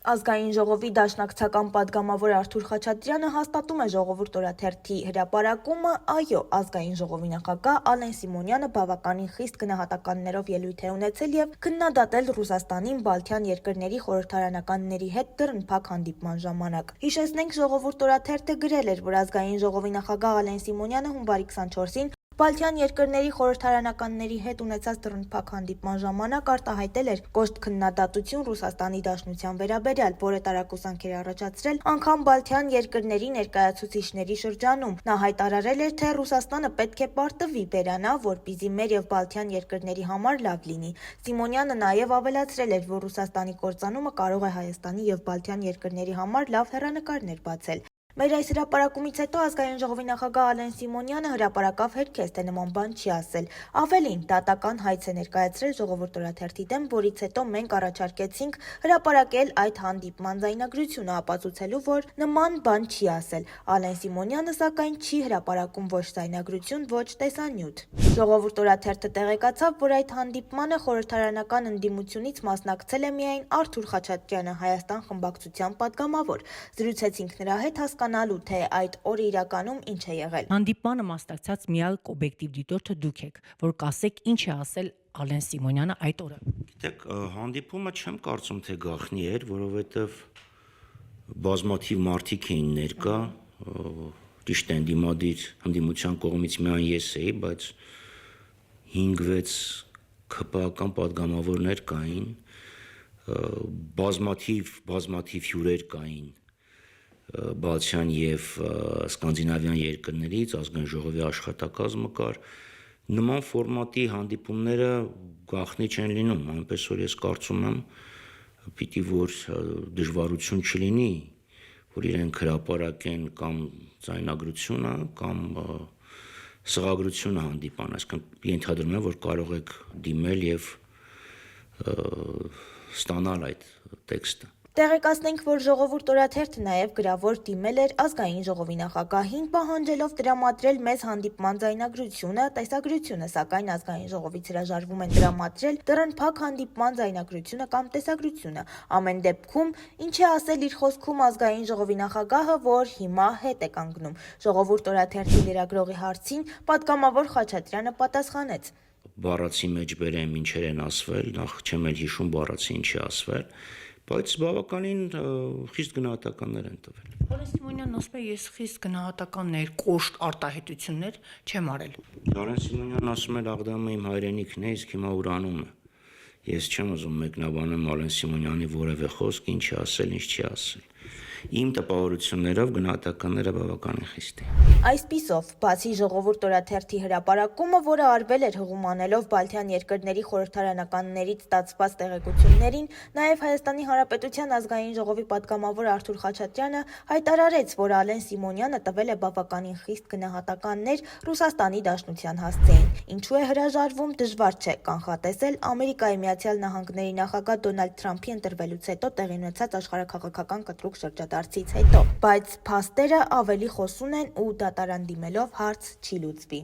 Ազգային ժողովի դաշնակցական պատգամավոր Արթուր Խաչատրյանը հաստատում է Ժողովուրդ օրաթերթի հրապարակումը, այո, Ազգային ժողովի նախագահ Ալեն Սիմոնյանը բավականին խիստ գնահատականներով ելույթ է ունեցել և քննադատել Ռուսաստանին Բալթյան երկրների խորհրդարանականների հետ դռնփակ հանդիպման ժամանակ։ Հիշեցնենք, Ժողովուրդ օրաթերթը գրել էր, որ Ազգային ժողովի նախագահ Ալեն Սիմոնյանը հունվարի 24-ին Բալթյան երկրների խորհրդարանականների հետ ունեցած դռնփակ հանդիպման ժամանակ արտահայտել էր կոշտ քննադատություն Ռուսաստանի Դաշնության վերաբերյալ, որը տարակուսանք էր առաջացրել անգամ Բալթյան երկրների ներկայացուցիչների շրջանում։ Նա հայտարարել էր, թե Ռուսաստանը պետք է պարտվի բերանա, որպեսզի մեր և Բալթյան երկրների համար լավ լինի։ Սիմոնյանը նաև ավելացրել էր, որ Ռուսաստանի կործանումը կարող է Հայաստանի և Բալթյան երկրների համար լավ հեռանկարներ բացել։ Մեր այս հրապարակումից հետո Ազգային ժողովի նախագահ Ալեն Սիմոնյանը հրապարակավ հերքեց, թե նման բան չի ասել։ Ավելին, դատական հայց է ներկայացրել Ժողովուրդ օրաթերթի դեմ, որից հետո մենք առաջարկեցինք հրապարակել այդ հանդիպման ձայնագրությունը, ապացուցելու, որ նման բան չի ասել։ Ալեն Սիմոնյանը, սակայն, չի հրապարակում ոչ ձայնագրություն, ոչ տեսանյութ։ Ժողովուրդ օրաթերթը տեղեկացավ, որ այդ հանդիպմանը խորհրդարանական ընդդիմությունից մասնակցել է միայն Արթուր Խաչատրյանը, Հայաստան խմբակցության պատգամավոր։ Զրուցեցինք նրա հետ հասկանալու, թե այդ օրը իրականում ինչ է եղել։ Հանդիպմանը մասնակցած միակ օբյեկտիվ դիտորդը դուք եք, որ կասեք ինչ է ասել Ալեն Սիմոնյանը այդ օրը։ Գիտեք, հանդիպումը չեմ կարծում, թե գաղտնի էր, որովհետև բազմաթիվ մարդիկ էին ներկա, ճիշտ է, ընդդիմության կողմից միայն ես էի, բայց 5-6 ԿՊԱ-ական պատգամավորներ կային, բազմաթիվ հյուրեր կային Բալթյան և սկանդինավյան երկրներից, Ազգային ժողովի աշխատակազմը կար։ Նման ֆորմատի հանդիպումները գաղտնի չեն լինում, այնպես որ ես կարծում եմ, պիտի որ դժվարություն չլինի, որ իրենք հրապարակեն կամ ձայնագրությունը, կամ սղագրությունը հանդիպան, այսինքն ենթադրում եմ, որ կարող եք դիմել և ստանալ այդ տեքստը։ Տեղեկացնենք, որ Ժողովուրդ օրաթերթը նաև գրավոր դիմել էր Ազգային ժողովի նախագահին, պահանջելով տրամադրել մեզ հանդիպման ձայնագրությունը, տեսագրությունը, սակայն Ազգային ժողովից հրաժարվում են տրամադրել դռնփակ հանդիպման ձայնագրությունը կամ տեսագրությունը։ Ամեն դեպքում, ինչ է ասել իր խոսքում Ազգային ժողովի նախագահը, որ հիմա հետ է կանգնում։ Ժողովուրդ օրաթերթի լրագրողի հարցին պատգամավոր Խաչատրյանը պատասխանեց. Բառացի մեջ բերեմ ինչեր են ասվել, նախ չեմ էլ հիշում բառացի ինչի ասվել, բայց բավականին խիստ գնահատականներ են տվել։ Ալեն Սիմոնյանն ասում է, ես խիստ գնահատականներ, կոշտ արտահայտություններ չեմ արել։ Ալեն Սիմոնյանն ասում է, Աղդամը իմ հայրենիքն է, իսկ հիմա ուրանում է։ Ես չեմ ուզում մեկնաբանել Ալեն Սիմոնյանի որևէ խոսք, ինչ է ասել, ինչ չի ասել։ Իմ տպավորություններով գնահատականները բավականին խիստ են։ Այսպիսով, բացի Ժողովուրդ օրաթերթի հրապարակումը, որը արվել էր հղում անելով Բալթյան երկրների խորհրդարանականներից ստացված տեղեկություններին, նաև Հայաստանի Հանրապետության Ազգային ժողովի պատգամավոր Արթուր Խաչատրյանը հայտարարեց, որ Ալեն Սիմոնյանը տվել է բավականին խիստ գնահատականներ Ռուսաստանի Դաշնության հասցեին։ Ինչու է հրաժարվում, դժվար չէ կանխատեսել Ամերիկայի Միացյալ Նահանգների նախագահ Դոնալդ Թրամփի ընտրվելուց հետո տեղի ունեցած աշխարհաքաղաքական կտրուկ շրջադարձից հետո, բայց փաստերը ավելի խոսուն են ու դատարան դիմելով հարց չի լուծվի։